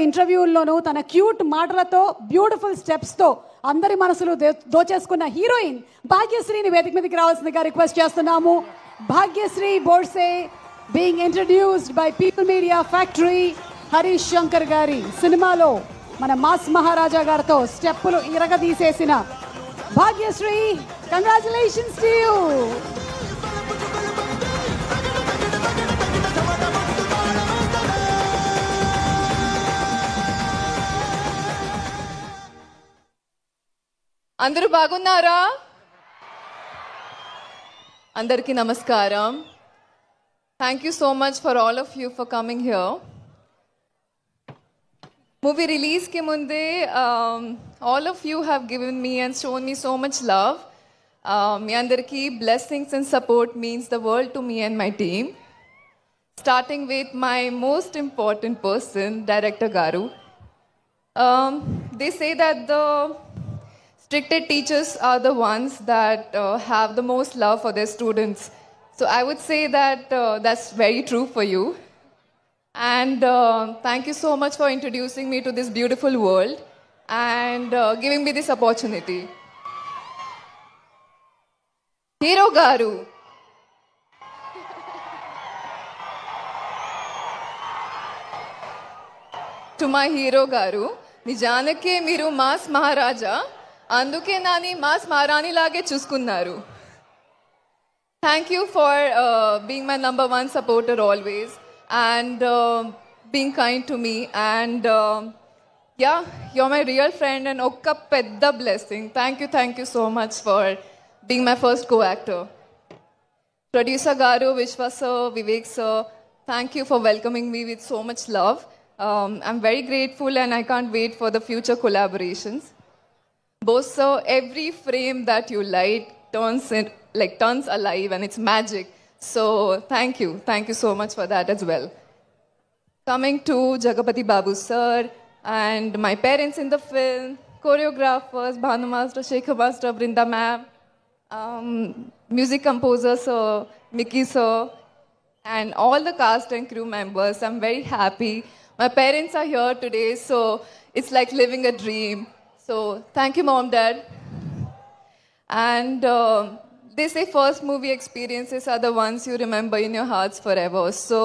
ఇంటర్వ్యూల్లోనూ తన క్యూట్ మాటలతో బ్యూటిఫుల్ స్టెప్స్తో అందరి మనసులు దోచేసుకున్న హీరోయిన్ భాగ్యశ్రీని వేదిక మీదకి రావాల్సిందిగా రిక్వెస్ట్ చేస్తున్నాము. Bhagyashree Borse being introduced by People Media Factory Harish Shankar గారి సినిమాలో మన మాస్ మహారాజా గారితో స్టెప్పులు ఇరగదీసేసిన భాగ్యశ్రీ, కంగ్రాచులేషన్స్ టు యూ. అందరూ బాగున్నారా? అందరికీ నమస్కారం. Thank you so much for all of you for coming here. Movie release ke munde all of you have given me and shown me so much love. మీ అందరికీ blessings and support means the world to me and my team. Starting with my most important person, Director Garu. They say that the stricter teachers are the ones that have the most love for their students. So I would say that that's very true for you. And thank you so much for introducing me to this beautiful world and giving me this opportunity. Hero Garu. To my hero Garu, నిజానికే మీరు mass మహారాజా, అందుకే Nani mass మహారాణి లాగే చూసుకున్నారు. Thank you for being my #1 supporter always and being kind to me and yeah, you're my real friend and okka pedda blessing. Thank you so much for being my first co-actor. Producer Garu, Vishwa sir, Vivek sir, thank you for welcoming me with so much love. I'm very grateful and I can't wait for the future collaborations. Both sir, every frame that you light turns alive and it's magic. So thank you so much for that as well. Coming to Jagapati Babu sir and my parents in the film, choreographers, Bhanu Master, Shekhar Master, Brinda ma'am, music composer sir, Mickey sir, and all the cast and crew members. I'm very happy. My parents are here today, so it's like living a dream. So thank you, Mom, Dad. And they say first movie experiences are the ones you remember in your hearts forever. So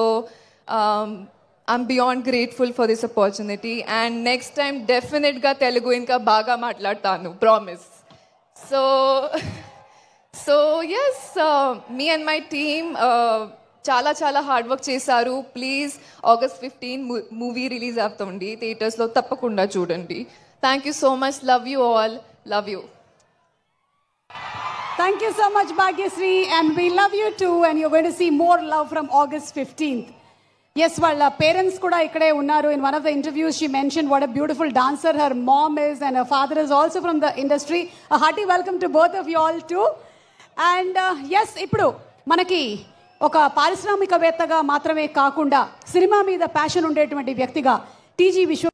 I'm beyond grateful for this opportunity. And next time, definitely ga Telugu inka baga matladtanu, promise. So yes, me and my team చాలా hard work చేశారు. Please August 15 movie release అవుతుంది, థియేటర్స్లో తప్పకుండా చూడండి. Thank you so much. Love you all. Love you. Thank you so much, Bhagyashree, and we love you too, and you're going to see more love from August 15th. Yes, వాళ్ళ parents కూడా ఇక్కడే ఉన్నారు. In one of the interviews, she mentioned what a beautiful dancer her mom is, and her father is also from the industry. A hearty welcome to both of you all too. And yes, ఇప్పుడు మనకి ఒక పారిశ్రామికవేత్తగా మాత్రమే కాకుండా cinema మీద passion ఉండేటువంటి వ్యక్తిగా TG విశ్వ